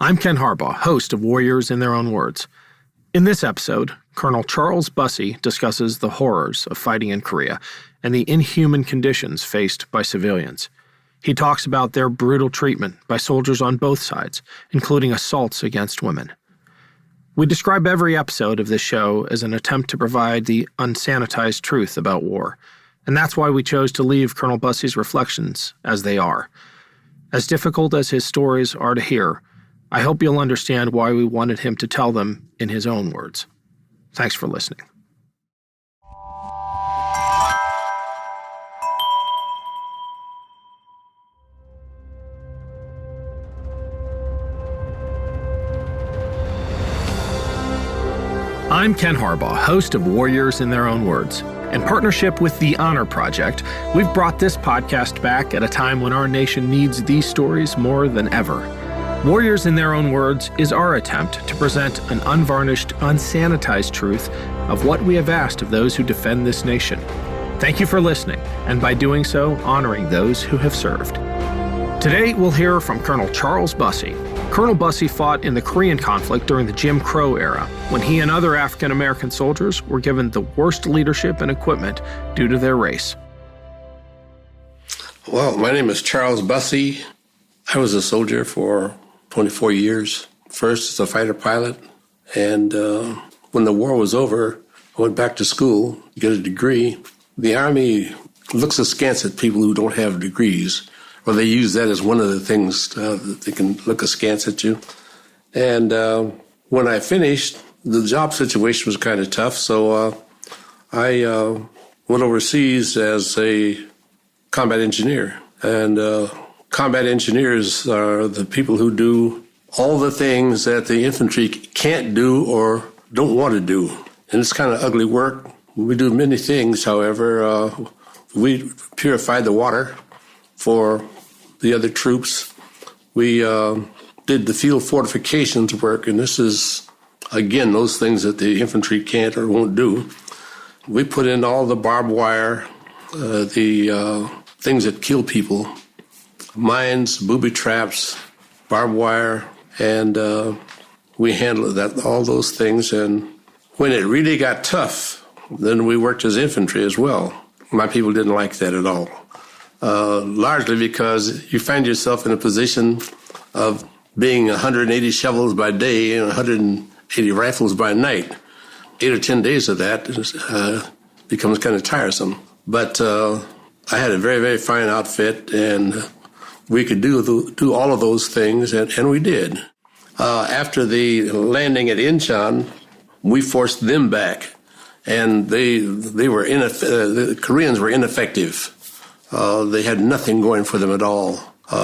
I'm Ken Harbaugh, host of Warriors in Their Own Words. In this episode, Colonel Charles Bussey discusses the horrors of fighting in Korea and the inhuman conditions faced by civilians. He talks about their brutal treatment by soldiers on both sides, including assaults against women. We describe every episode of this show as an attempt to provide the unsanitized truth about war, and that's why we chose to leave Colonel Bussey's reflections as they are. As difficult as his stories are to hear, I hope you'll understand why we wanted him to tell them in his own words. Thanks for listening. I'm Ken Harbaugh, host of Warriors in Their Own Words. In partnership with the Honor Project, we've brought this podcast back at a time when our nation needs these stories more than ever. Warriors in Their Own Words is our attempt to present an unvarnished, unsanitized truth of what we have asked of those who defend this nation. Thank you for listening, and by doing so, honoring those who have served. Today, we'll hear from Colonel Charles Bussey. Colonel Bussey fought in the Korean conflict during the Jim Crow era, when he and other African-American soldiers were given the worst leadership and equipment due to their race. Well, my name is Charles Bussey. I was a soldier for 24 years. First as a fighter pilot, and when the war was over, I went back to school to get a degree. The Army looks askance at people who don't have degrees, or they use that as one of the things that they can look askance at you. And when I finished, the job situation was kind of tough, so I went overseas as a combat engineer. And combat engineers are the people who do all the things that the infantry can't do or don't want to do. And it's kind of ugly work. We do many things, however. We purified the water for the other troops. We did the field fortifications work, and this is, again, those things that the infantry can't or won't do. We put in all the barbed wire, the things that kill people, mines, booby traps, barbed wire, and we handled that, all those things. And when it really got tough, then we worked as infantry as well. My people didn't like that at all, largely because you find yourself in a position of being 180 shovels by day and 180 rifles by night. 8 or 10 days of that becomes kind of tiresome. But I had a very, very fine outfit, and we could do all of those things, and we did. After the landing at Incheon, we forced them back, and they were the Koreans were ineffective. They had nothing going for them at all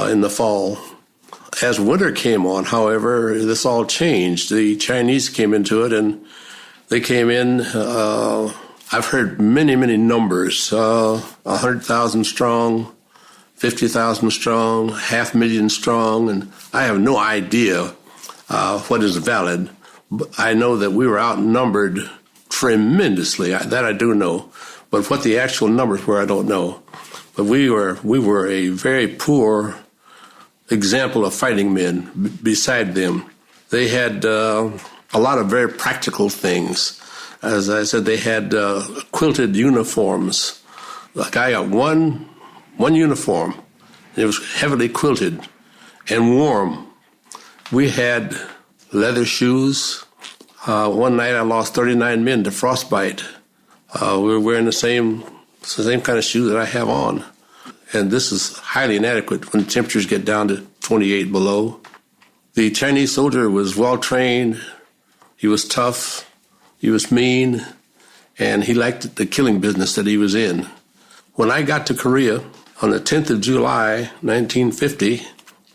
in the fall. As winter came on, however, this all changed. The Chinese came into it, and they came in. I've heard many, many numbers: 100,000 strong, 50,000 strong, 500,000 strong, and I have no idea what is valid. But I know that we were outnumbered tremendously. That I do know, but what the actual numbers were, I don't know. But we were a very poor example of fighting men. Beside them, they had a lot of very practical things. As I said, they had quilted uniforms. Like I got one uniform. It was heavily quilted and warm. We had leather shoes. One night I lost 39 men to frostbite. We were wearing the same kind of shoes that I have on. And this is highly inadequate when temperatures get down to 28 below. The Chinese soldier was well-trained. He was tough. He was mean. And he liked the killing business that he was in. When I got to Korea on the 10th of July, 1950,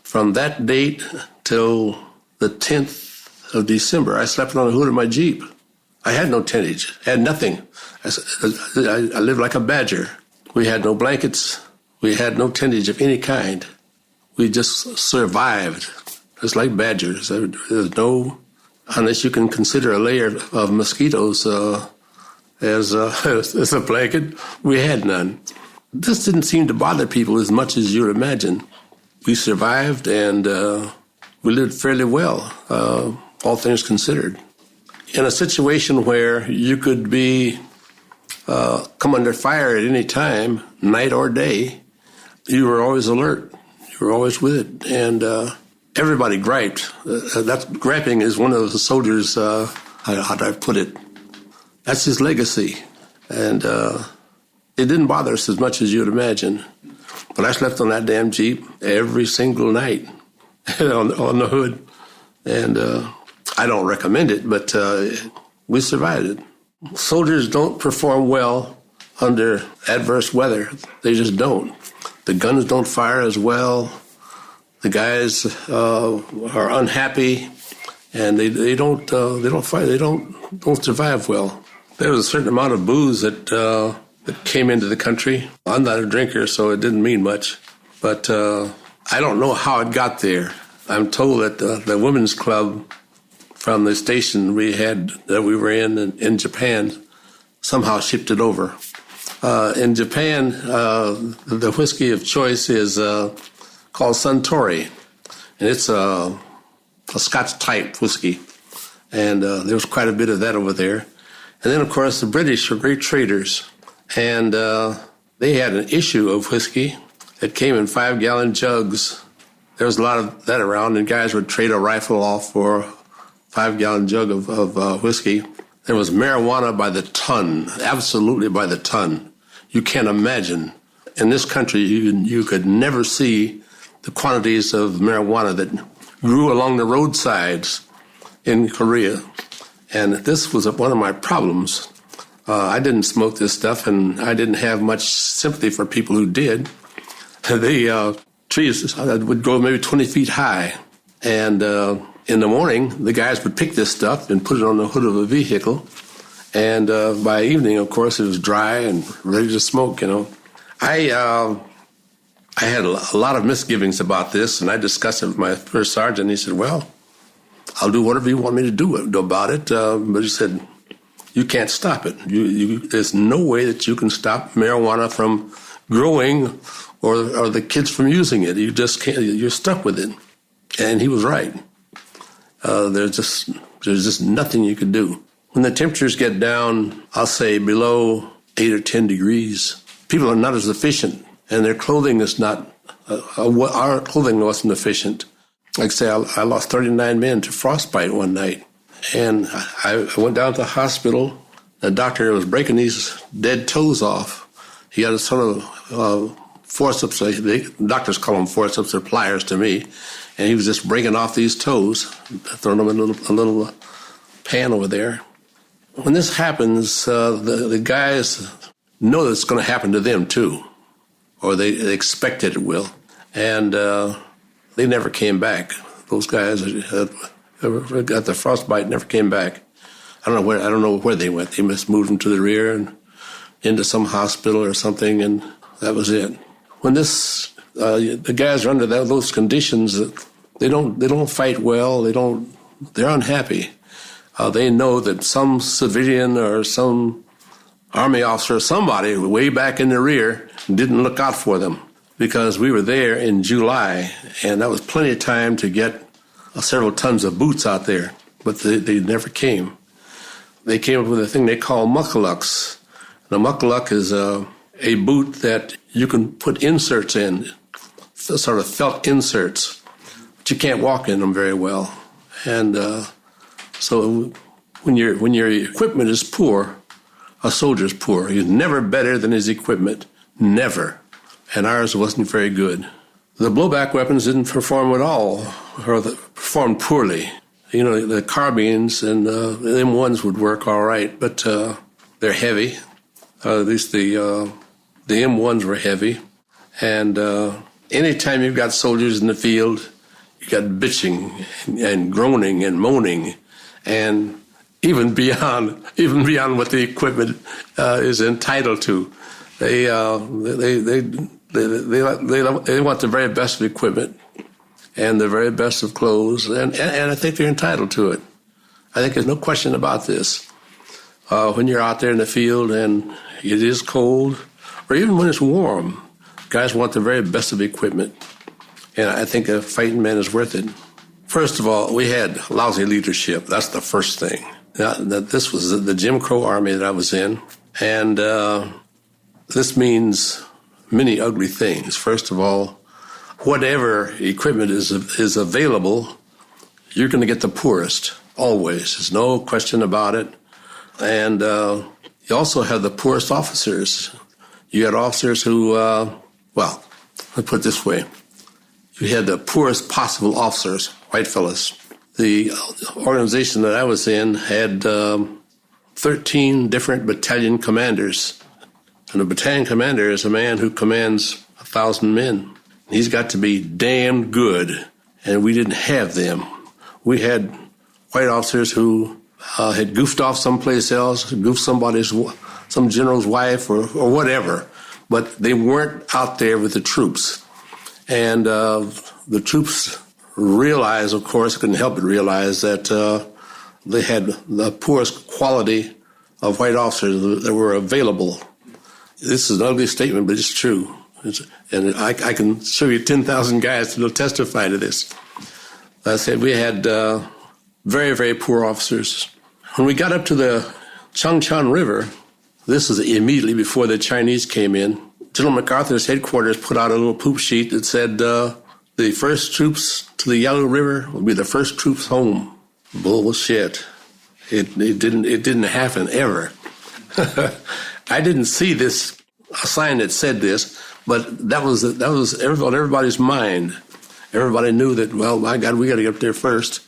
from that date till the 10th of December, I slept on the hood of my Jeep. I had no tentage, had nothing. I lived like a badger. We had no blankets. We had no tentage of any kind. We just survived, just like badgers. There's no, unless you can consider a layer of mosquitoes as a blanket, we had none. This didn't seem to bother people as much as you'd imagine. We survived, and we lived fairly well, all things considered. In a situation where you could be come under fire at any time, night or day, you were always alert. You were always with it. And everybody griped. Griping is one of the soldiers, how do I put it? That's his legacy. And it didn't bother us as much as you would imagine. But I slept on that damn Jeep every single night on the hood. And I don't recommend it, but we survived it. Soldiers don't perform well under adverse weather. They just don't. The guns don't fire as well. The guys are unhappy, and they don't fight. They don't survive well. There was a certain amount of booze that came into the country. I'm not a drinker, so it didn't mean much. But I don't know how it got there. I'm told that the women's club from the station we were in Japan somehow shipped it over. In Japan, the whiskey of choice is called Suntory, and it's a Scotch-type whiskey, and there was quite a bit of that over there. And then, of course, the British were great traders, and they had an issue of whiskey that came in 5-gallon jugs. There was a lot of that around, and guys would trade a rifle off for a 5-gallon jug of whiskey. There was marijuana by the ton, absolutely by the ton. You can't imagine. In this country, you could never see the quantities of marijuana that grew along the roadsides in Korea. And this was one of my problems. I didn't smoke this stuff, and I didn't have much sympathy for people who did. The trees would go maybe 20 feet high. And in the morning, the guys would pick this stuff and put it on the hood of a vehicle. And by evening, of course, it was dry and ready to smoke, I had a lot of misgivings about this, and I discussed it with my first sergeant. He said, well, I'll do whatever you want me to do about it. But he said, you can't stop it. There's no way that you can stop marijuana from growing or the kids from using it. You just can't. You're stuck with it. And he was right. There's just nothing you can do. When the temperatures get down, I'll say below 8 or 10 degrees, people are not as efficient, and their clothing is not, our clothing wasn't efficient. Like I say, I lost 39 men to frostbite one night, and I went down to the hospital. The doctor was breaking these dead toes off. He had a sort of forceps, the doctors call them forceps or pliers to me, and he was just breaking off these toes, throwing them in a little pan over there. When this happens, the guys know that it's going to happen to them too, or they expect it will, and they never came back. Those guys that got the frostbite never came back. I don't know where they went. They must move them to the rear and into some hospital or something, and that was it. When the guys are under those conditions, they don't fight well. They're unhappy. They know that some civilian or some Army officer or somebody way back in the rear didn't look out for them, because we were there in July, and that was plenty of time to get several tons of boots out there, but they never came. They came up with a thing they call muckalucks. The muckaluk is a boot that you can put inserts in, sort of felt inserts, but you can't walk in them very well. And so when your equipment is poor, a soldier's poor. He's never better than his equipment, never. And ours wasn't very good. The blowback weapons didn't perform at all, or performed poorly. The carbines and the M1s would work all right, but they're heavy. At least the M1s were heavy. And anytime you've got soldiers in the field, you got bitching and groaning and moaning, and even beyond what the equipment is entitled to. They want the very best of equipment and the very best of clothes, and I think they're entitled to it. I think there's no question about this. When you're out there in the field and it is cold, or even when it's warm, guys want the very best of equipment, and I think a fighting man is worth it. First of all, we had lousy leadership. That's the first thing. Now, this was the Jim Crow Army that I was in, and this means many ugly things. First of all, whatever equipment is available, you're going to get the poorest, always. There's no question about it. And you also have the poorest officers. You had officers who, well, let me put it this way. You had the poorest possible officers, white fellas. The organization that I was in had 13 different battalion commanders. And a battalion commander is a man who commands 1,000 men. He's got to be damn good, and we didn't have them. We had white officers who had goofed off someplace else, goofed some general's wife or whatever, but they weren't out there with the troops. And the troops realized, of course, couldn't help but realize that they had the poorest quality of white officers that were available. This is an ugly statement, but it's true. And I can show you 10,000 guys that will testify to this. I said we had very, very poor officers. When we got up to the Changchan River, this is immediately before the Chinese came in, General MacArthur's headquarters put out a little poop sheet that said the first troops to the Yellow River will be the first troops home. Bullshit. It didn't happen ever. I didn't see this a sign that said this, but that was on everybody's mind. Everybody knew that, well, my God, we got to get up there first.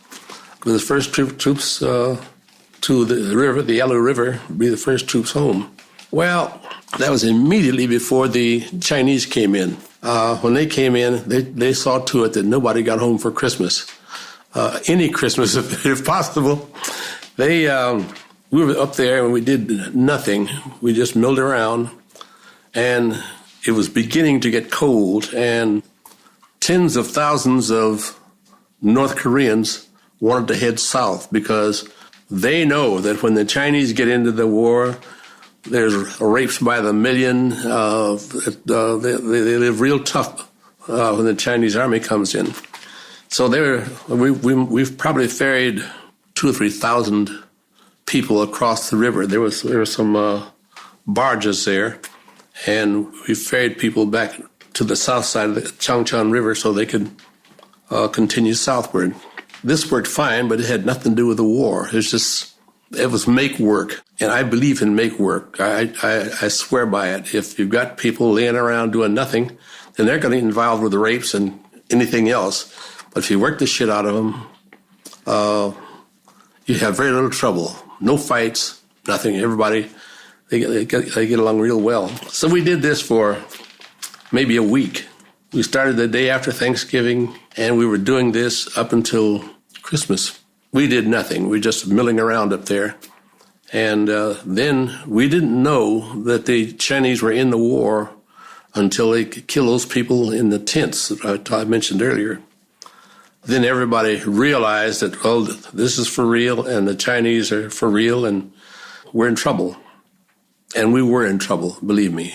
The first troops to the river, the Yellow River, would be the first troops home. Well, that was immediately before the Chinese came in. When they came in, they saw to it that nobody got home for Christmas. Any Christmas, if possible. We were up there and we did nothing. We just milled around, and it was beginning to get cold, and tens of thousands of North Koreans wanted to head south because they know that when the Chinese get into the war, there's rapes by the million. They live real tough when the Chinese army comes in. So we've probably ferried 2,000 or 3,000 people across the river. There were some barges there, and we ferried people back to the south side of the Changchan River so they could continue southward. This worked fine, but it had nothing to do with the war. It was make work, and I believe in make work. I swear by it. If you've got people laying around doing nothing, then they're going to get involved with the rapes and anything else. But if you work the shit out of them, you have very little trouble. No fights, nothing. Everybody, they get along real well. So we did this for maybe a week. We started the day after Thanksgiving, and we were doing this up until Christmas. We did nothing. We were just milling around up there. And then we didn't know that the Chinese were in the war until they could kill those people in the tents that I mentioned earlier. Then everybody realized that, well, this is for real, and the Chinese are for real, and we're in trouble. And we were in trouble, believe me.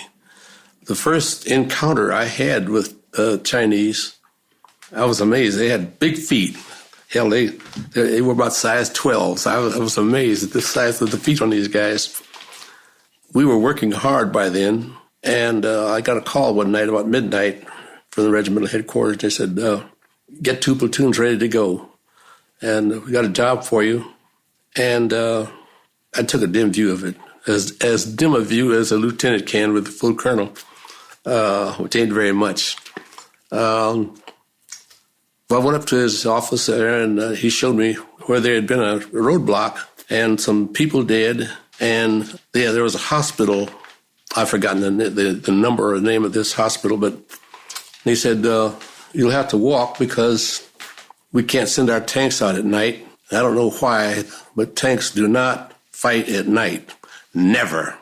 The first encounter I had with Chinese, I was amazed. They had big feet. Hell, they were about size 12. So I was amazed at the size of the feet on these guys. We were working hard by then, and I got a call one night about midnight from the regimental headquarters. They said, get 2 platoons ready to go, and we got a job for you. And I took a dim view of it, as dim a view as a lieutenant can with a full colonel, which ain't very much. Well, I went up to his office there, and he showed me where there had been a roadblock and some people dead. And there was a hospital. I've forgotten the number or the name of this hospital, but he said, you'll have to walk because we can't send our tanks out at night. I don't know why, but tanks do not fight at night. Never.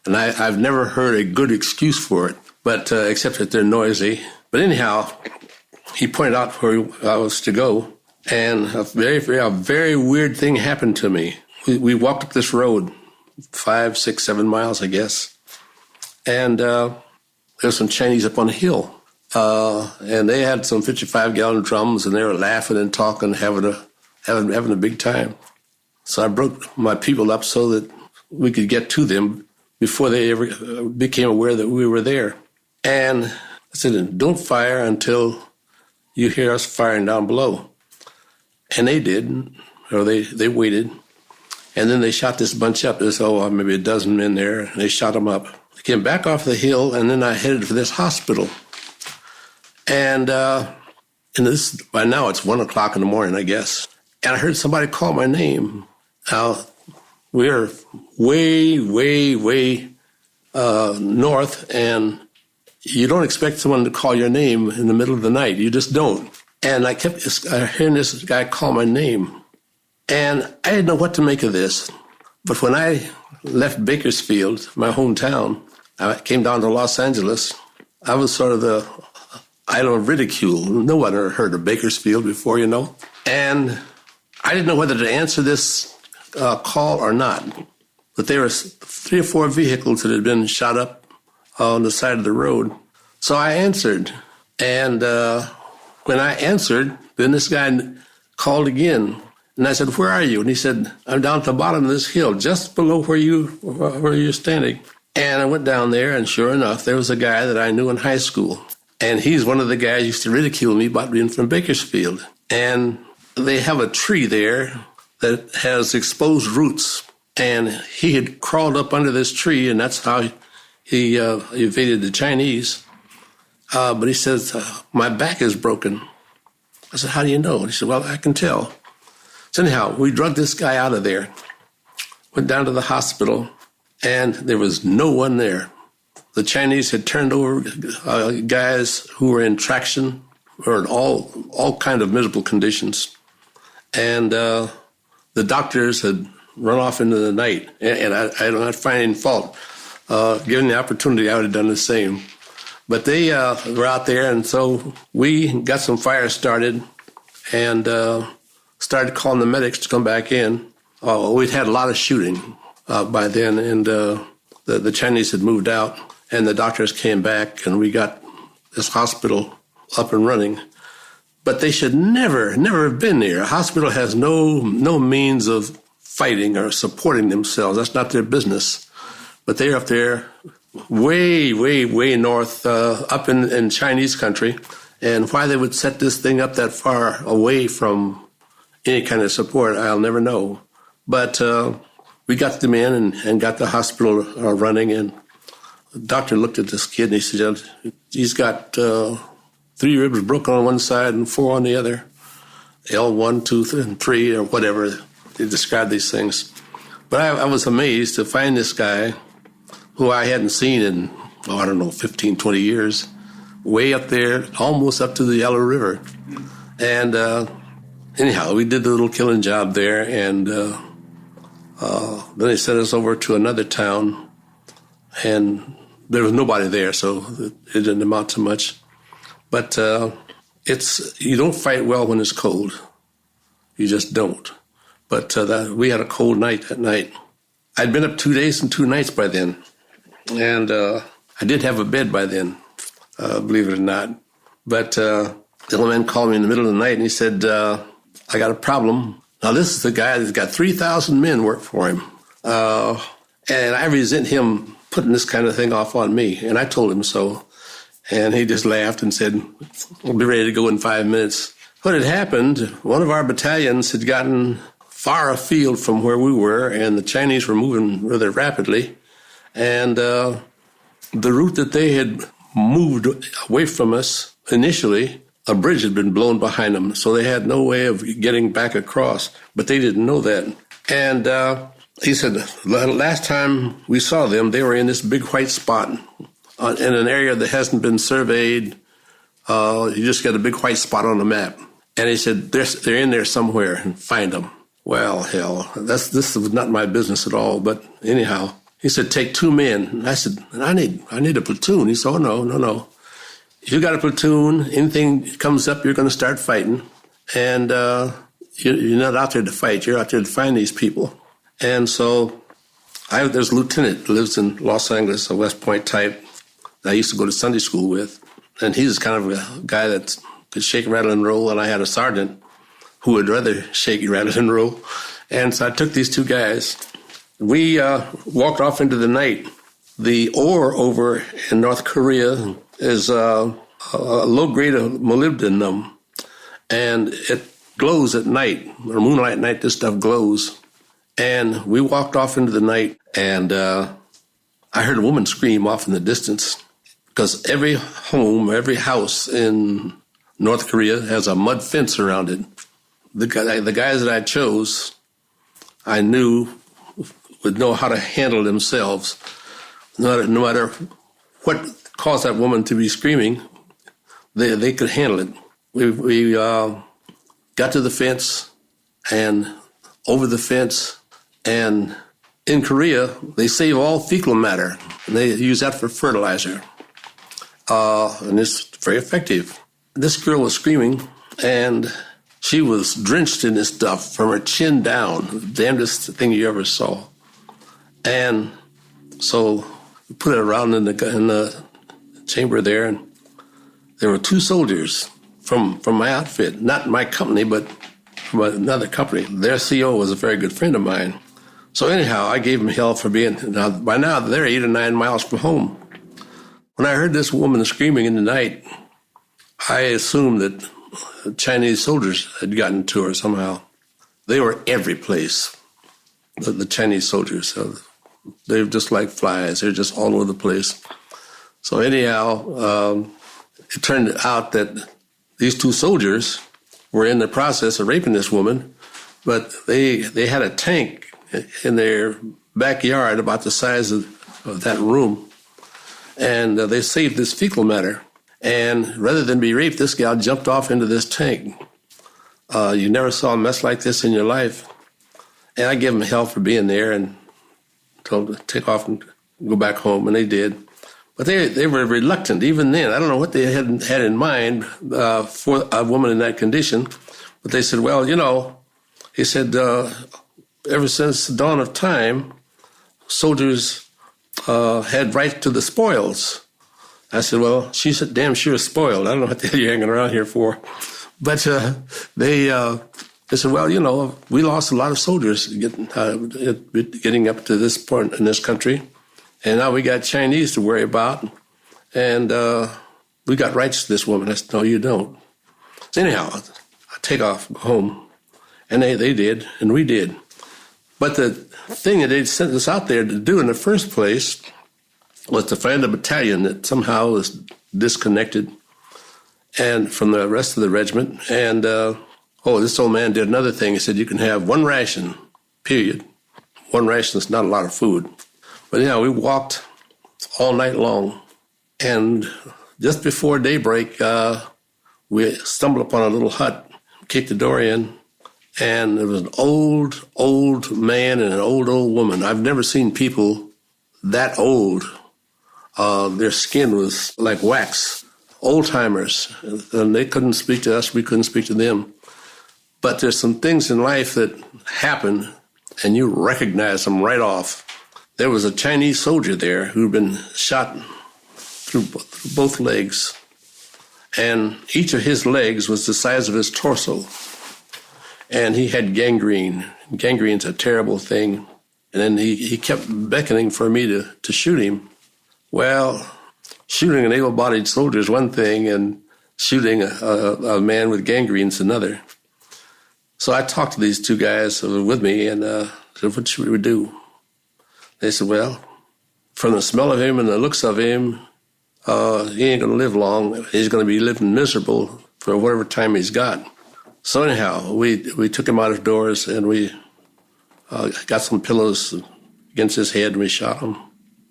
And I've never heard a good excuse for it, but except that they're noisy. But anyhow, he pointed out where I was to go, and a very weird thing happened to me. We walked up this road, 5, 6, 7 miles, I guess, and there were some Chinese up on a hill. And they had some 55-gallon drums, and they were laughing and talking, having a big time. So I broke my people up so that we could get to them before they ever became aware that we were there. And I said, don't fire until you hear us firing down below. And they did, or they waited. And then they shot this bunch up. There's, maybe a dozen men there. And they shot them up. They came back off the hill, and then I headed for this hospital. And this, by now it's 1 o'clock in the morning, I guess. And I heard somebody call my name. Now, we're way, way, way north, and you don't expect someone to call your name in the middle of the night. You just don't. And I kept hearing this guy call my name. And I didn't know what to make of this. But when I left Bakersfield, my hometown, I came down to Los Angeles, I was sort of the idol of ridicule. No one had heard of Bakersfield before, And I didn't know whether to answer this call or not. But there were 3 or 4 vehicles that had been shot up on the side of the road. So I answered. And when I answered, then this guy called again. And I said, where are you? And he said, I'm down at the bottom of this hill, just below where you're standing. And I went down there, and sure enough, there was a guy that I knew in high school. And he's one of the guys who used to ridicule me about being from Bakersfield. And they have a tree there that has exposed roots. And he had crawled up under this tree, and that's how he evaded the Chinese. But he says, my back is broken. I said, how do you know? And he said, well, I can tell. So anyhow, we drugged this guy out of there, went down to the hospital, and there was no one there. The Chinese had turned over guys who were in traction or in all kind of miserable conditions. And the doctors had run off into the night. And I'm not finding fault. Given the opportunity, I would have done the same. But they were out there, and so we got some fires started and started calling the medics to come back in. We'd had a lot of shooting by then, and the Chinese had moved out, and the doctors came back, and we got this hospital up and running. But they should never have been there. A hospital has no means of fighting or supporting themselves. That's not their business. But they're up there way, way, way north, up in Chinese country. And why they would set this thing up that far away from any kind of support, I'll never know. But we got them in and got the hospital running. And the doctor looked at this kid and he said, he's got 3 ribs broken on one side and 4 on the other. L1, 2, and 3, or whatever. They described these things. But I was amazed to find this guy who I hadn't seen in, 15, 20 years, way up there, almost up to the Yellow River. And anyhow, we did the little killing job there, and then they sent us over to another town, and there was nobody there, so it didn't amount to much. But you don't fight well when it's cold. You just don't. But we had a cold night that night. I'd been up 2 days and 2 nights by then, and I did have a bed by then, believe it or not. But the old man called me in the middle of the night, and he said, I got a problem. Now, this is the guy that's got 3,000 men work for him. And I resent him putting this kind of thing off on me. And I told him so. And he just laughed and said, we'll be ready to go in 5 minutes. What had happened, one of our battalions had gotten far afield from where we were, and the Chinese were moving rather rapidly. And the route that they had moved away from us initially, a bridge had been blown behind them, so they had no way of getting back across, but they didn't know that. And he said, the last time we saw them, they were in this big white spot in an area that hasn't been surveyed. You just got a big white spot on the map. And he said, they're in there somewhere, and find them. Well, hell, this was not my business at all, but anyhow. He said, take 2 men. And I said, I need a platoon. He said, oh, no. If you got a platoon, anything comes up, you're going to start fighting. And you're not out there to fight. You're out there to find these people. And so there's a lieutenant who lives in Los Angeles, a West Point type that I used to go to Sunday school with. And he's kind of a guy that could shake, rattle, and roll, and I had a sergeant who would rather shake, rattle, and roll. And so I took these two guys. We walked off into the night. The ore over in North Korea is a low grade of molybdenum, and it glows at night, or moonlight night, this stuff glows. And we walked off into the night, and I heard a woman scream off in the distance, because every home, every house in North Korea has a mud fence around it. The guys that I chose, I knew would know how to handle themselves. No matter what caused that woman to be screaming, they could handle it. We got to the fence and over the fence, and in Korea, they save all fecal matter, and they use that for fertilizer. And it's very effective. This girl was screaming, and she was drenched in this stuff from her chin down, the damnedest thing you ever saw. And so we put it around in the chamber there, and there were two soldiers from my outfit, not my company, but from another company. Their CO was a very good friend of mine. So anyhow, I gave them hell for by now they're 8 or 9 miles from home. When I heard this woman screaming in the night, I assumed that Chinese soldiers had gotten to her somehow. They were every place, the Chinese soldiers. So they were just like flies. They're just all over the place. So anyhow, it turned out that these two soldiers were in the process of raping this woman, but they had a tank in their backyard about the size of that room, and they saved this fecal matter. And rather than be raped, this gal jumped off into this tank. You never saw a mess like this in your life. And I gave them hell for being there and told them to take off and go back home, and they did. But they were reluctant even then. I don't know what they had in mind for a woman in that condition, but they said, well, he said, ever since the dawn of time, soldiers had right to the spoils. I said, well, she's damn sure spoiled. I don't know what the hell you're hanging around here for. But they said, well, we lost a lot of soldiers getting up to this point in this country. And now we got Chinese to worry about. And we got rights to this woman. I said, no, you don't. So anyhow, I take off home. And they did, and we did. But the thing that they sent us out there to do in the first place was to find a battalion that somehow was disconnected and from the rest of the regiment. And, this old man did another thing. He said, you can have one ration, period. One ration is not a lot of food. But, we walked all night long. And just before daybreak, we stumbled upon a little hut, kicked the door in, and there was an old man and an old woman. I've never seen people that old. Their skin was like wax, old-timers, and they couldn't speak to us, we couldn't speak to them. But there's some things in life that happen, and you recognize them right off. There was a Chinese soldier there who'd been shot through both legs, and each of his legs was the size of his torso, and he had gangrene. Gangrene's a terrible thing, and then he kept beckoning for me to shoot him. Well, shooting an able-bodied soldier is one thing, and shooting a man with gangrene is another. So I talked to these two guys who were with me and said, what should we do? They said, well, from the smell of him and the looks of him, he ain't going to live long. He's going to be living miserable for whatever time he's got. So anyhow, we took him out of doors, and we got some pillows against his head, and we shot him.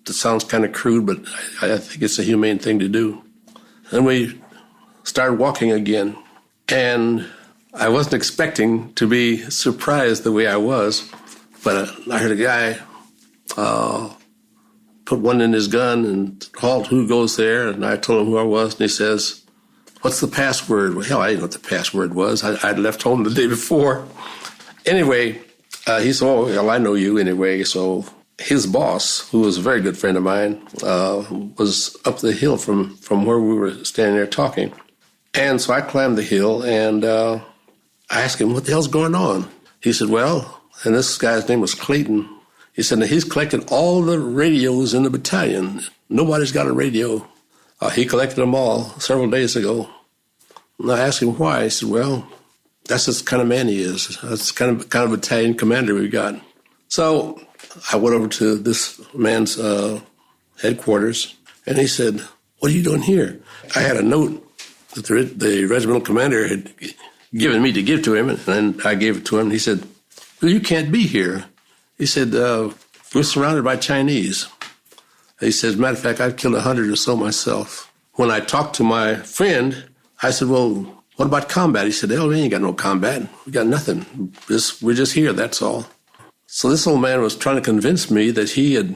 It sounds kind of crude, but I think it's a humane thing to do. And we started walking again, and I wasn't expecting to be surprised the way I was, but I heard a guy put one in his gun and halt, who goes there? And I told him who I was, and he says, what's the password? Well, hell, I didn't know what the password was. I'd left home the day before. Anyway, he said, oh, well, I know you anyway, so his boss, who was a very good friend of mine, was up the hill from where we were standing there talking. And so I climbed the hill, and I asked him, what the hell's going on? He said, well, and this guy's name was Clayton. He said, he's collected all the radios in the battalion. Nobody's got a radio. He collected them all several days ago. And I asked him why. He said, well, that's the kind of man he is. That's the kind of battalion commander we've got. So I went over to this man's headquarters, and he said, what are you doing here? I had a note that the regimental commander had given me to give to him, and then I gave it to him. He said, well, you can't be here. He said, we're surrounded by Chinese. He said, as a matter of fact, I've killed 100 or so myself. When I talked to my friend, I said, well, what about combat? He said, hell, we ain't got no combat. We got nothing. We're just here, that's all. So this old man was trying to convince me that he had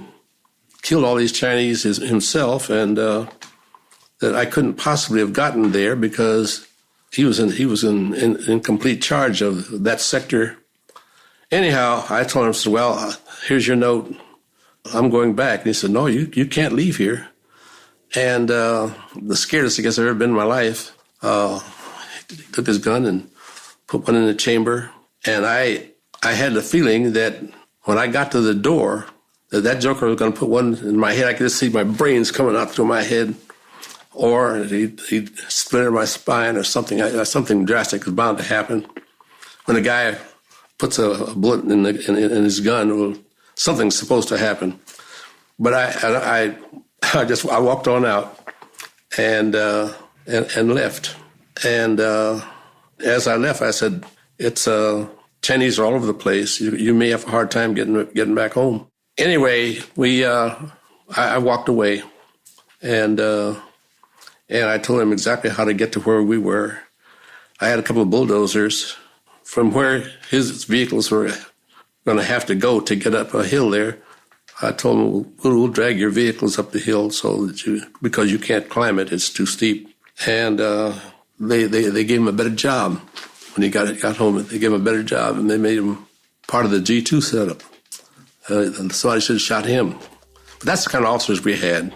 killed all these Chinese himself, and that I couldn't possibly have gotten there because he was in complete charge of that sector. Anyhow, I told him, I said, well, here's your note. I'm going back. And he said, no, you can't leave here. And the scariest I guess I've ever been in my life, he took his gun and put one in the chamber. And I had the feeling that when I got to the door, that joker was going to put one in my head. I could just see my brains coming out through my head. Or he'd splinter my spine or something. Something drastic was bound to happen. When a guy puts a bullet in his gun, well, something's supposed to happen. But I walked on out and left. And as I left, I said, "It's Chinese are all over the place. You may have a hard time getting back home." Anyway, I walked away, and I told him exactly how to get to where we were. I had a couple of bulldozers from where his vehicles were going to have to go to get up a hill there. I told him, we'll drag your vehicles up the hill because you can't climb it, it's too steep. And they gave him a better job. When he got home, they gave him a better job, and they made him part of the G2 setup. Somebody should have shot him. But that's the kind of officers we had.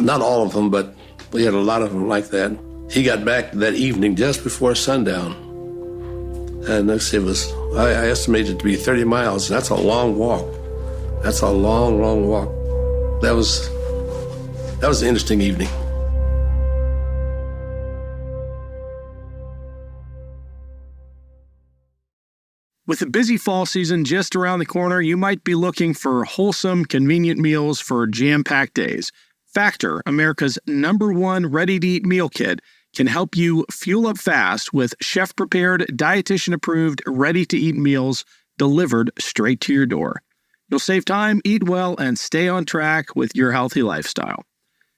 Not all of them, but we had a lot of them like that. He got back that evening just before sundown. And I estimated it to be 30 miles. That's a long walk. That's a long, long walk. That was an interesting evening. With the busy fall season just around the corner, you might be looking for wholesome, convenient meals for jam-packed days. Factor, America's #1 ready-to-eat meal kit, can help you fuel up fast with chef-prepared, dietitian-approved, ready-to-eat meals delivered straight to your door. You'll save time, eat well, and stay on track with your healthy lifestyle.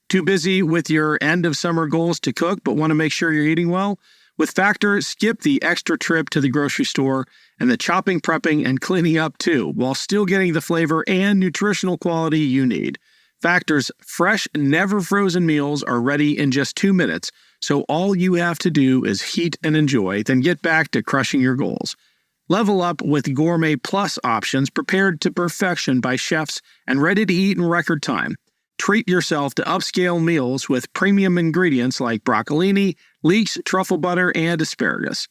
Too busy with your end-of-summer goals to cook but want to make sure you're eating well? With Factor, skip the extra trip to the grocery store and the chopping, prepping, and cleaning up too, while still getting the flavor and nutritional quality you need. Factor's fresh, never-frozen meals are ready in just 2 minutes, so all you have to do is heat and enjoy, then get back to crushing your goals. Level up with Gourmet Plus options prepared to perfection by chefs and ready to eat in record time. Treat yourself to upscale meals with premium ingredients like broccolini, leeks, truffle butter, and asparagus.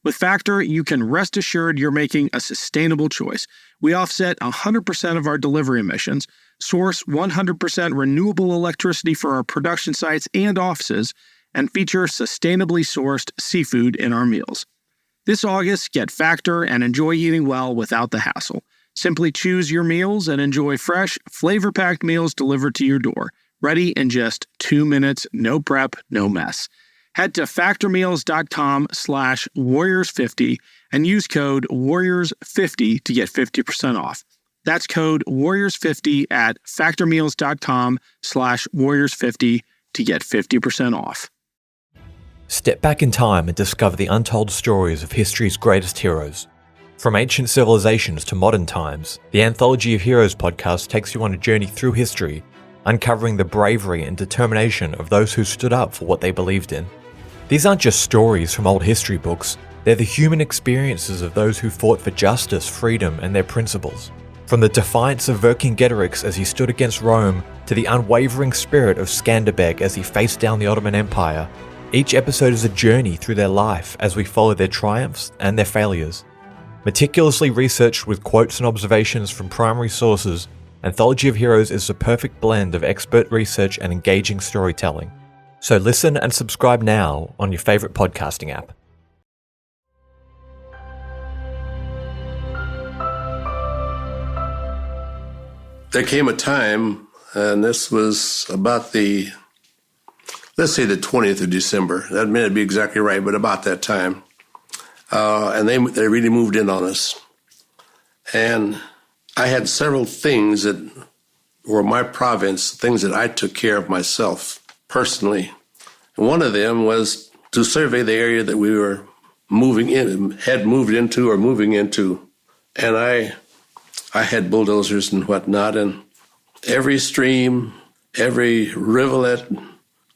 With Factor, you can rest assured you're making a sustainable choice. We offset 100% of our delivery emissions, source 100% renewable electricity for our production sites and offices, and feature sustainably sourced seafood in our meals. This August, get Factor and enjoy eating well without the hassle. Simply choose your meals and enjoy fresh, flavor-packed meals delivered to your door, ready in just 2 minutes, no prep, no mess. Head to factormeals.com/warriors50 and use code warriors50 to get 50% off. That's code warriors50 at factormeals.com/warriors50 to get 50% off. Step back in time and discover the untold stories of history's greatest heroes. From ancient civilizations to modern times, the Anthology of Heroes podcast takes you on a journey through history, uncovering the bravery and determination of those who stood up for what they believed in. These aren't just stories from old history books, they're the human experiences of those who fought for justice, freedom, and their principles. From the defiance of Vercingetorix as he stood against Rome to the unwavering spirit of Skanderbeg as he faced down the Ottoman Empire, each episode is a journey through their life as we follow their triumphs and their failures. Meticulously researched with quotes and observations from primary sources, Anthology of Heroes is the perfect blend of expert research and engaging storytelling. So listen and subscribe now on your favorite podcasting app. There came a time, and this was about let's say the 20th of December. That may not be exactly right, but about that time. And they really moved in on us. And I had several things that were my province, things that I took care of myself personally. And one of them was to survey the area that we were had moved into or moving into. And I had bulldozers and whatnot, and every stream, every rivulet,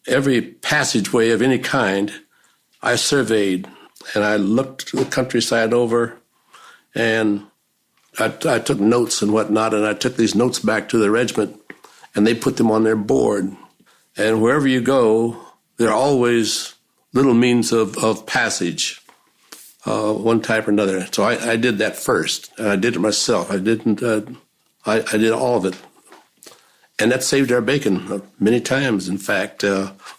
every passageway of any kind, I surveyed. And I looked the countryside over, and I took notes and whatnot, and I took these notes back to the regiment, and they put them on their board. And wherever you go, there are always little means of passage, one type or another. So I did that first, and I did it myself. I didn't. I did all of it, and that saved our bacon many times. In fact,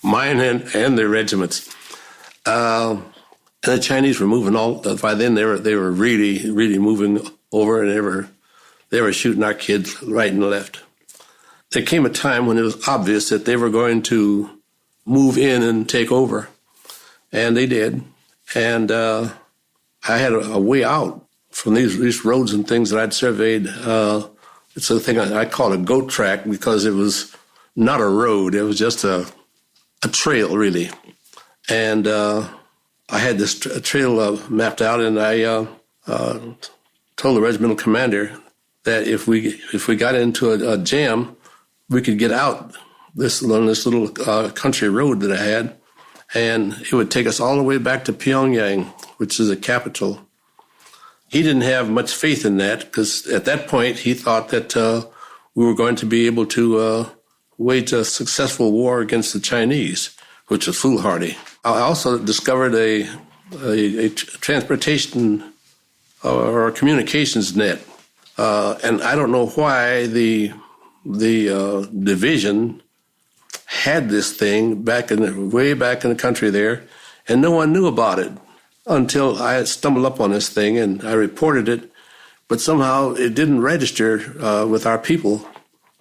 mine and their regiments. And the Chinese were moving by then they were really, really moving over, and they were shooting our kids right and left. There came a time when it was obvious that they were going to move in and take over, and they did. And I had a way out from these roads and things that I'd surveyed. It's a thing I call a goat track, because it was not a road. It was just a trail, really. And I had this trail mapped out, and I told the regimental commander that if we got into a jam, we could get out on this little country road that I had, and it would take us all the way back to Pyongyang, which is the capital. He didn't have much faith in that, because at that point he thought that we were going to be able to wage a successful war against the Chinese, which was foolhardy. I also discovered a transportation or communications net, and I don't know why the division had this thing way back in the country there, and no one knew about it until I stumbled up on this thing and I reported it, but somehow it didn't register with our people.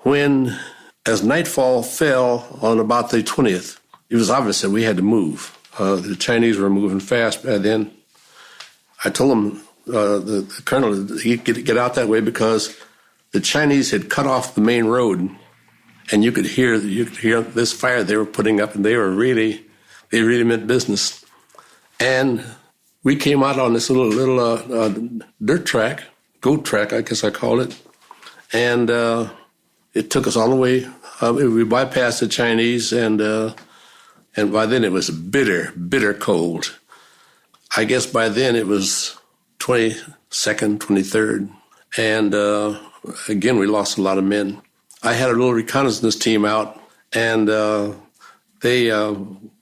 As nightfall fell on about the 20th, it was obvious that we had to move. The Chinese were moving fast by then. I told them, the colonel, he'd get out that way because the Chinese had cut off the main road, and you could hear this fire they were putting up, and they really meant business. And we came out on this little dirt track, goat track, I guess I call it, and it took us all the way. We bypassed the Chinese, and by then it was bitter, bitter cold. I guess by then it was 22nd, 23rd, and again we lost a lot of men. I had a little reconnaissance team out, and they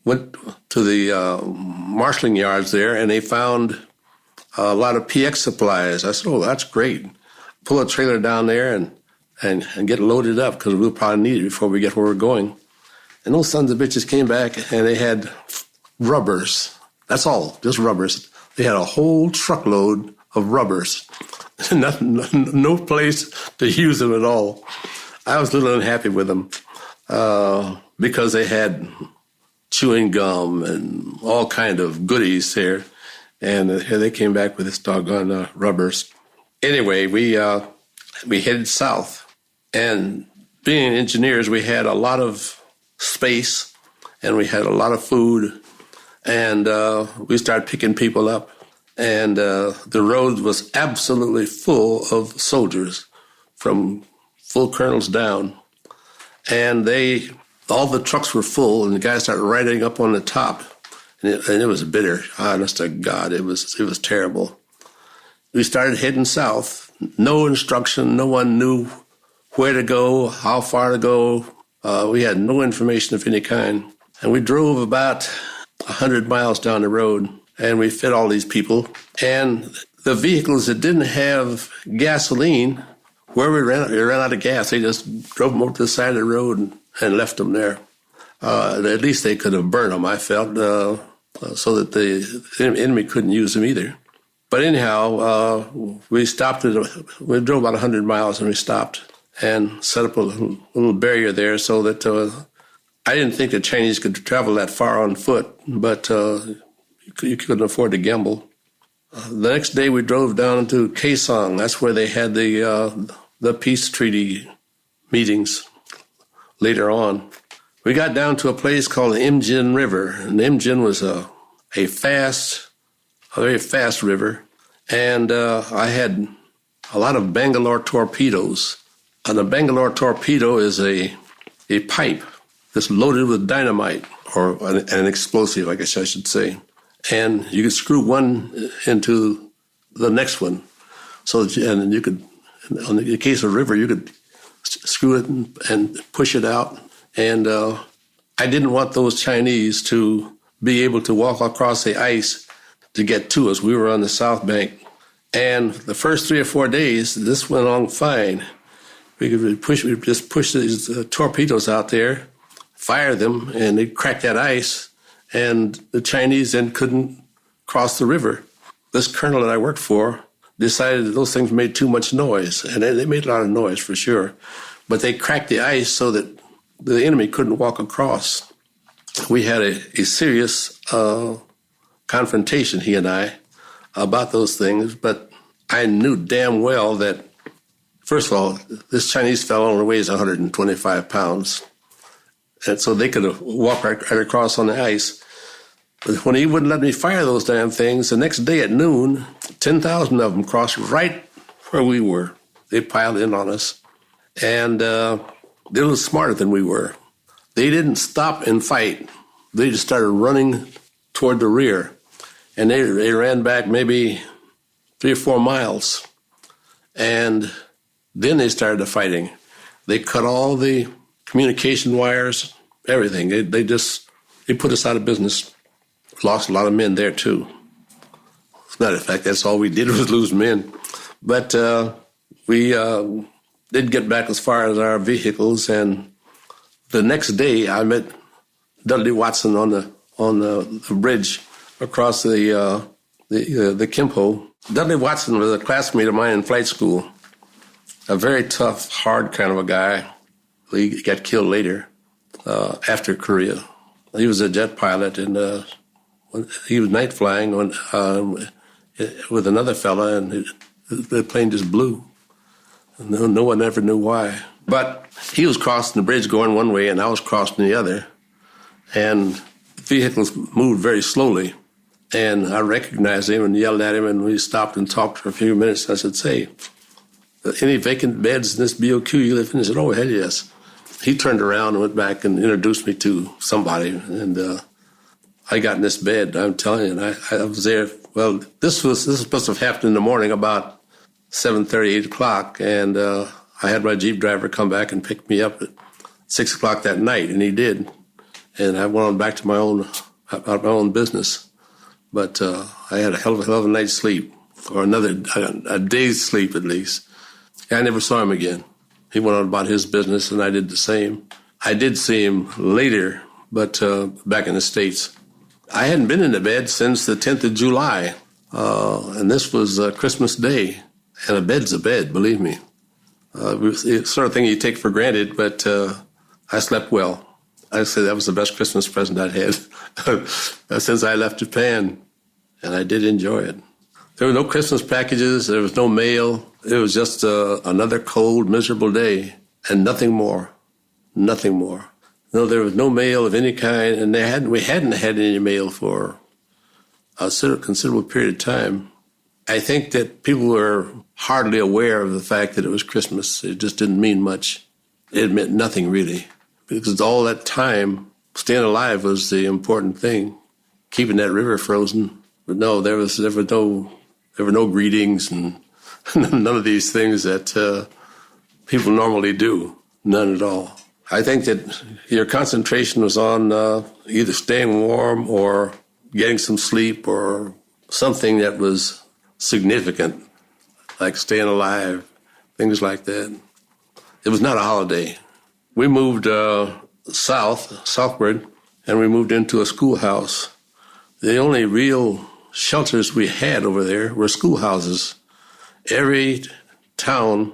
went to the marshalling yards there, and they found a lot of PX supplies. I said, "Oh, that's great. Pull a trailer down there and get loaded up, because we'll probably need it before we get where we're going." And those sons of bitches came back, and they had rubbers. That's all, just rubbers. They had a whole truckload of rubbers. No place to use them at all. I was a little unhappy with them because they had chewing gum and all kind of goodies there. And here they came back with this doggone rubbers. Anyway, we headed south. And being engineers, we had a lot of space, and we had a lot of food. And we started picking people up. And the road was absolutely full of soldiers, from full colonels down. And all the trucks were full, and the guys started riding up on the top. And it was bitter. Honest to God, it was terrible. We started heading south, no instruction. No one knew where to go, how far to go. We had no information of any kind. And we drove about 100 miles down the road, and we fed all these people. And the vehicles that didn't have gasoline, where we ran out of gas, they just drove them over to the side of the road and left them there. At least they could have burned them, I felt, so that the enemy couldn't use them either. But anyhow, we drove about 100 miles, and we stopped and set up a little barrier there so that I didn't think the Chinese could travel that far on foot, but you couldn't afford to gamble. The next day we drove down to Kaesong. That's where they had the peace treaty meetings later on. We got down to a place called the Imjin River, and Imjin was a very fast river, and I had a lot of Bangalore torpedoes. And a Bangalore torpedo is a pipe that's loaded with dynamite, or an explosive, I guess I should say. And you could screw one into the next one. And you could, in the case of a river, you could screw it and push it out. And I didn't want those Chinese to be able to walk across the ice to get to us. We were on the south bank. And the first 3 or 4 days, this went on fine. We could just push these torpedoes out there, fire them, and they'd crack that ice, and the Chinese then couldn't cross the river. This colonel that I worked for decided that those things made too much noise, and they made a lot of noise for sure, but they cracked the ice so that the enemy couldn't walk across. We had a serious confrontation, he and I, about those things, but I knew damn well that, first of all, this Chinese fellow only weighs 125 pounds. And so they could walk right across on the ice. But when he wouldn't let me fire those damn things, the next day at noon, 10,000 of them crossed right where we were. They piled in on us. And they're a little smarter than we were. They didn't stop and fight. They just started running toward the rear. And they ran back maybe 3 or 4 miles. And then they started the fighting. They cut all the communication wires, everything. They put us out of business. Lost a lot of men there, too. As a matter of fact, that's all we did was lose men. But we did get back as far as our vehicles, and the next day I met Dudley Watson on the bridge across the Kimpo. Dudley Watson was a classmate of mine in flight school, a very tough, hard kind of a guy. He got killed later after Korea. He was a jet pilot, and he was night flying with another fella, and the plane just blew. No one ever knew why. But he was crossing the bridge going one way, and I was crossing the other. And vehicles moved very slowly. And I recognized him and yelled at him, and we stopped and talked for a few minutes. I said, "Say, any vacant beds in this BOQ you live in?" He said, "Oh, hell yes." He turned around and went back and introduced me to somebody, and I got in this bed. I'm telling you, and I was there. Well, this was supposed to have happened in the morning about 7:30, 8 o'clock, and I had my Jeep driver come back and pick me up at 6 o'clock that night, and he did. And I went on back to my own business. But I had a hell of a night's sleep, or a day's sleep at least. I never saw him again. He went on about his business, and I did the same. I did see him later, but back in the States. I hadn't been in the bed since the 10th of July, and this was Christmas Day. And a bed's a bed, believe me. It's the sort of thing you take for granted, but I slept well. I say that was the best Christmas present I'd had since I left Japan, and I did enjoy it. There were no Christmas packages. There was no mail. It was just another cold, miserable day, and nothing more. Nothing more. No, there was no mail of any kind, and we hadn't had any mail for a considerable period of time. I think that people were hardly aware of the fact that it was Christmas. It just didn't mean much. It meant nothing, really, because all that time, staying alive was the important thing, keeping that river frozen. But no, there were no greetings and none of these things that people normally do. None at all. I think that your concentration was on either staying warm or getting some sleep or something that was significant, like staying alive, things like that. It was not a holiday. We moved southward, and we moved into a schoolhouse. The only real shelters we had over there were schoolhouses. Every town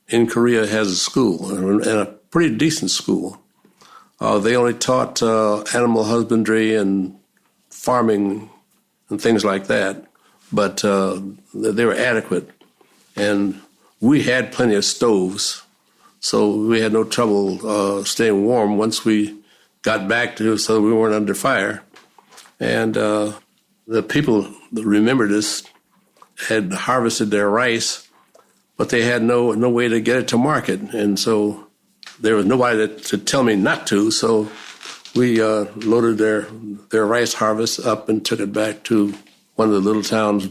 in Korea has a school, and a pretty decent school. They only taught animal husbandry and farming and things like that, but they were adequate. And we had plenty of stoves, so we had no trouble staying warm once we got back to, so we weren't under fire. And the people that remembered us had harvested their rice, but they had no way to get it to market. And so there was nobody to tell me not to, so we loaded their rice harvest up and took it back to one of the little towns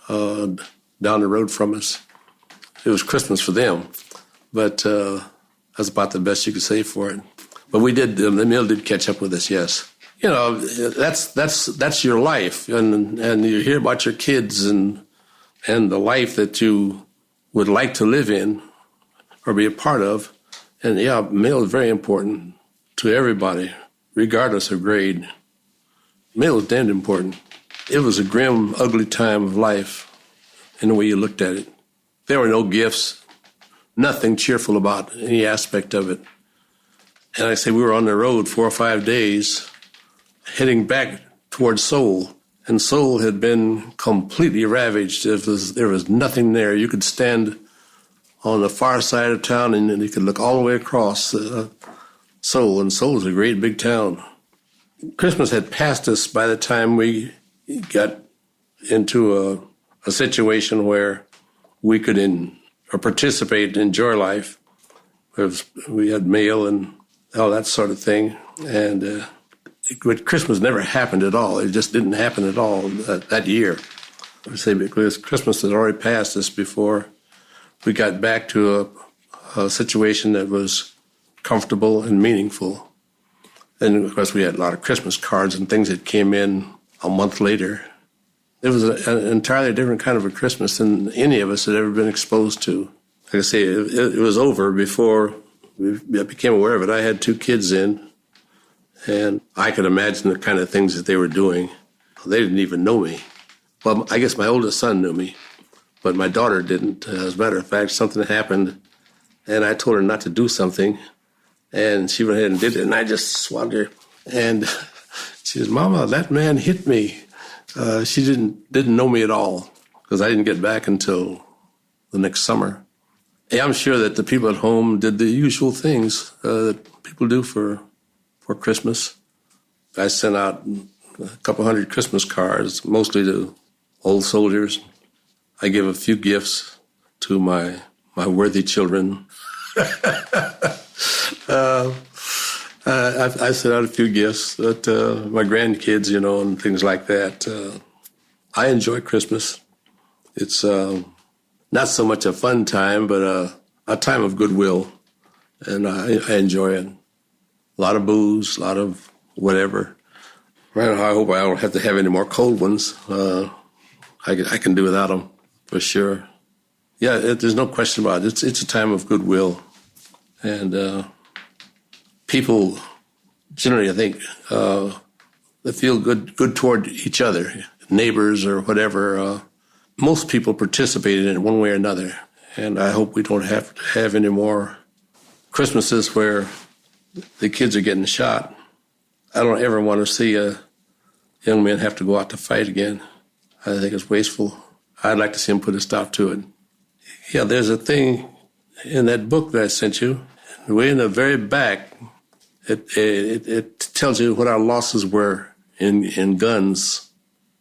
down the road from us. It was Christmas for them, but that's about the best you could say for it. But we did, the meal did catch up with us, yes. You know, that's your life, and you hear about your kids and the life that you would like to live in or be a part of. And yeah, meal is very important to everybody, regardless of grade. Meal is damned important. It was a grim, ugly time of life in the way you looked at it. There were no gifts, nothing cheerful about any aspect of it. And I say we were on the road 4 or 5 days, heading back towards Seoul. And Seoul had been completely ravaged. There was nothing there. You could stand on the far side of town and you could look all the way across Seoul. And Seoul is a great big town. Christmas had passed us by the time we got into a situation where we could participate and enjoy life. We had mail and all that sort of thing. And Christmas never happened at all. It just didn't happen at all that year. I say because Christmas had already passed us before we got back to a situation that was comfortable and meaningful. And of course, we had a lot of Christmas cards and things that came in a month later. It was an entirely different kind of a Christmas than any of us had ever been exposed to. Like I say, it was over before I became aware of it. I had 2 kids in, and I could imagine the kind of things that they were doing. They didn't even know me. Well, I guess my oldest son knew me, but my daughter didn't. As a matter of fact, something happened, and I told her not to do something, and she went ahead and did it, and I just swatted her. And she says, "Mama, that man hit me." She didn't know me at all because I didn't get back until the next summer. Yeah, I'm sure that the people at home did the usual things that people do for Christmas. I sent out a couple hundred Christmas cards, mostly to old soldiers. I give a few gifts to my worthy children. I sent out a few gifts to my grandkids, and things like that. I enjoy Christmas. It's not so much a fun time, but a time of goodwill, and I enjoy it. A lot of booze, a lot of whatever. Right now, I hope I don't have to have any more cold ones. I can do without them, for sure. Yeah, there's no question about it. It's a time of goodwill. And people generally, I think, they feel good toward each other, neighbors or whatever. Most people participate in it one way or another. And I hope we don't have to have any more Christmases where the kids are getting shot. I don't ever want to see a young man have to go out to fight again. I think it's wasteful. I'd like to see him put a stop to it. Yeah, there's a thing in that book that I sent you. Way in the very back, it tells you what our losses were in guns.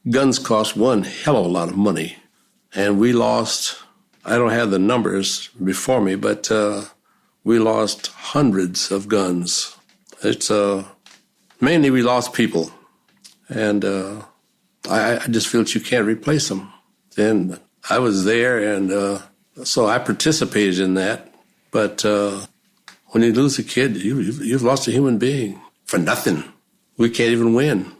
Guns cost one hell of a lot of money. And we lost, I don't have the numbers before me, but we lost hundreds of guns. It's mainly we lost people. And I just feel that you can't replace them. And I was there, and So I participated in that. But when you lose a kid, you've lost a human being for nothing. We can't even win.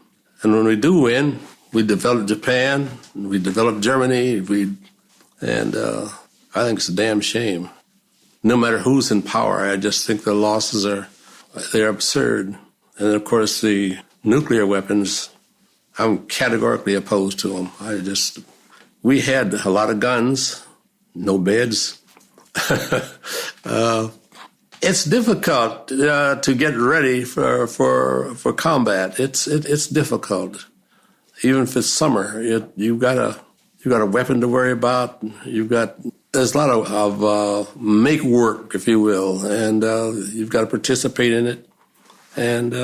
And when we do win, we develop Japan, we develop Germany, and I think it's a damn shame. No matter who's in power, I just think the losses they're absurd. And of course, the nuclear weapons, I'm categorically opposed to them. We had a lot of guns, no beds. It's difficult to get ready for combat. It's difficult. Even if it's summer, you've got a weapon to worry about. There's a lot of make work, if you will, and you've got to participate in it. And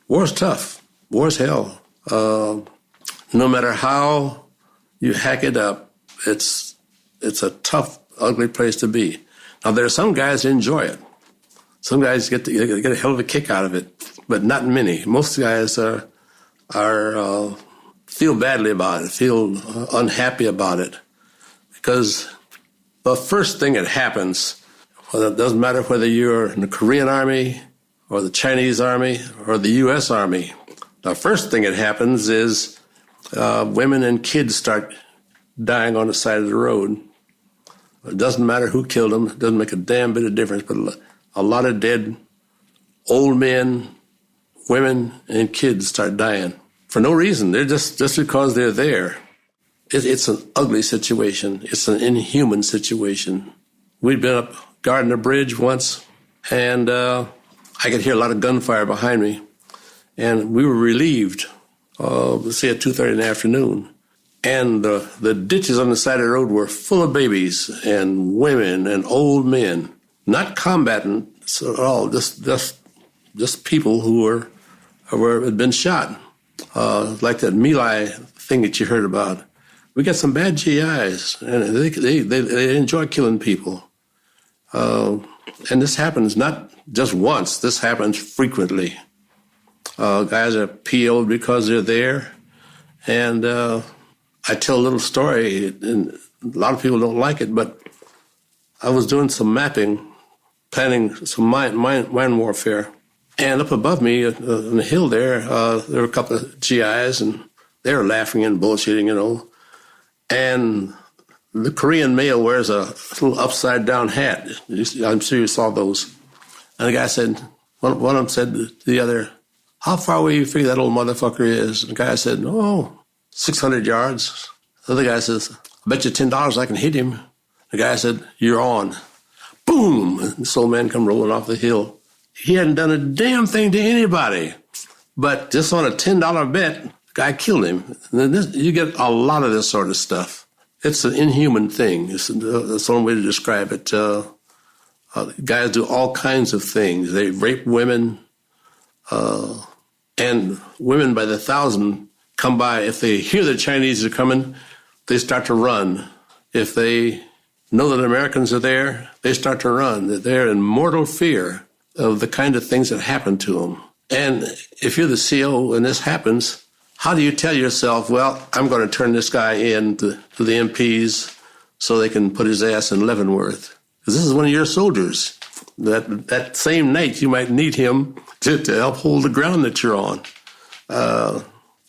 war's tough. War's hell. No matter how you hack it up, it's a tough, ugly place to be. Now, there are some guys that enjoy it. Some guys get a hell of a kick out of it, but not many. Most guys feel badly about it, feel unhappy about it, because the first thing that happens, it doesn't matter whether you're in the Korean Army or the Chinese Army or the U.S. Army, the first thing that happens is women and kids start dying on the side of the road. It doesn't matter who killed them. It doesn't make a damn bit of difference. But a lot of dead old men, women, and kids start dying for no reason. They're just because they're there. It's an ugly situation. It's an inhuman situation. We'd been up guarding a bridge once, and I could hear a lot of gunfire behind me. And we were relieved, let's say at 2:30 in the afternoon. And the ditches on the side of the road were full of babies and women and old men, not combatants at all, just people who had been shot, like that My Lai thing that you heard about. We got some bad GIs, and they enjoy killing people. And this happens not just once. This happens frequently. Guys are PO'd because they're there, and I tell a little story, and a lot of people don't like it, but I was doing some mapping, planning some mine warfare, and up above me on the hill there were a couple of GIs, and they were laughing and bullshitting, and the Korean male wears a little upside-down hat. I'm sure you saw those. And the guy said, one of them said to the other, "How far away do you figure that old motherfucker is?" And the guy said, 600 yards. The other guy says, "I bet you $10 I can hit him." The guy said, "You're on." Boom! And this old man come rolling off the hill. He hadn't done a damn thing to anybody. But just on a $10 bet, the guy killed him. And you get a lot of this sort of stuff. It's an inhuman thing. That's one way to describe it. Guys do all kinds of things. They rape women, and women by the thousand come by. If they hear the Chinese are coming, they start to run. If they know that Americans are there, they start to run. They're in mortal fear of the kind of things that happen to them. And if you're the CO and this happens, how do you tell yourself, well, I'm going to turn this guy in to the MPs so they can put his ass in Leavenworth? Because this is one of your soldiers. That same night, you might need him to help hold the ground that you're on.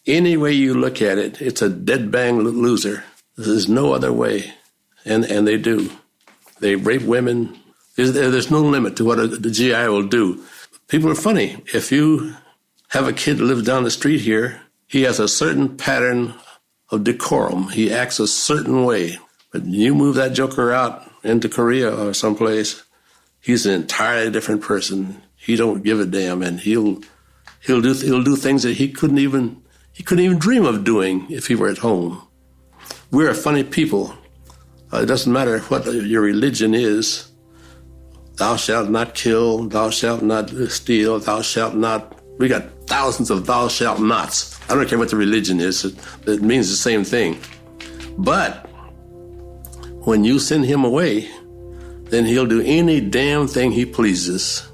Any way you look at it, it's a dead bang loser. There's no other way. And they do. They rape women. There's no limit to what the GI will do. People are funny. If you have a kid that lives down the street here, he has a certain pattern of decorum. He acts a certain way. But you move that joker out into Korea or someplace, he's an entirely different person. He don't give a damn, and he'll do things that he couldn't even dream of doing if he were at home. We're a funny people. It doesn't matter what your religion is. Thou shalt not kill, thou shalt not steal, thou shalt not. We got thousands of thou shalt nots. I don't care what the religion is. It means the same thing. But when you send him away, then he'll do any damn thing he pleases.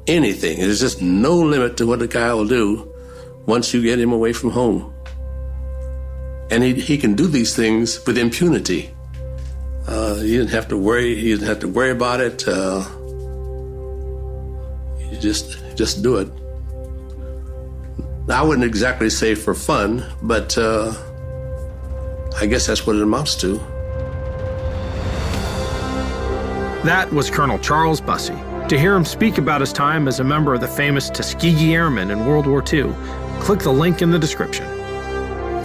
Anything. There's just no limit to what the guy will do once you get him away from home. And he can do these things with impunity. You didn't have to worry. You didn't have to worry about it. You just do it. I wouldn't exactly say for fun, but I guess that's what it amounts to. That was Colonel Charles Bussey. To hear him speak about his time as a member of the famous Tuskegee Airmen in World War II, click the link in the description.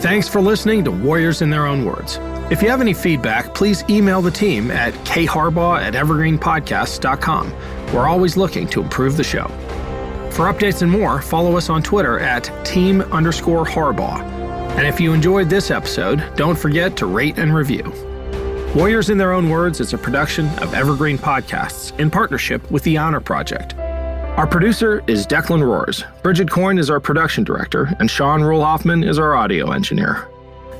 Thanks for listening to Warriors in Their Own Words. If you have any feedback, please email the team at kharbaugh@evergreenpodcasts.com. We're always looking to improve the show. For updates and more, follow us on Twitter at @team_Harbaugh. And if you enjoyed this episode, don't forget to rate and review. Warriors in Their Own Words is a production of Evergreen Podcasts in partnership with the Honor Project. Our producer is Declan Roars, Bridget Coyne is our production director, and Sean Rule-Hoffman is our audio engineer.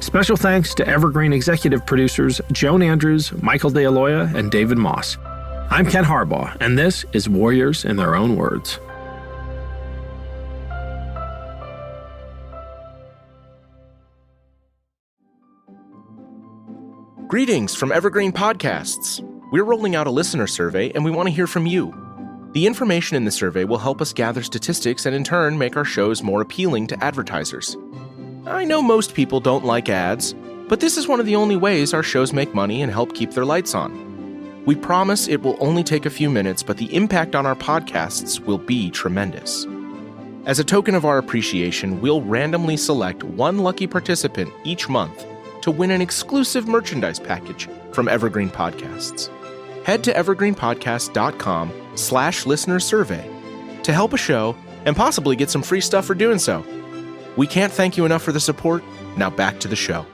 Special thanks to Evergreen executive producers Joan Andrews, Michael DeAloia, and David Moss. I'm Ken Harbaugh, and this is Warriors in Their Own Words. Greetings from Evergreen Podcasts. We're rolling out a listener survey, and we want to hear from you. The information in the survey will help us gather statistics and in turn make our shows more appealing to advertisers. I know most people don't like ads, but this is one of the only ways our shows make money and help keep their lights on. We promise it will only take a few minutes, but the impact on our podcasts will be tremendous. As a token of our appreciation, we'll randomly select one lucky participant each month to win an exclusive merchandise package from Evergreen Podcasts. Head to evergreenpodcast.com/listener-survey to help a show and possibly get some free stuff for doing so. We can't thank you enough for the support. Now back to the show.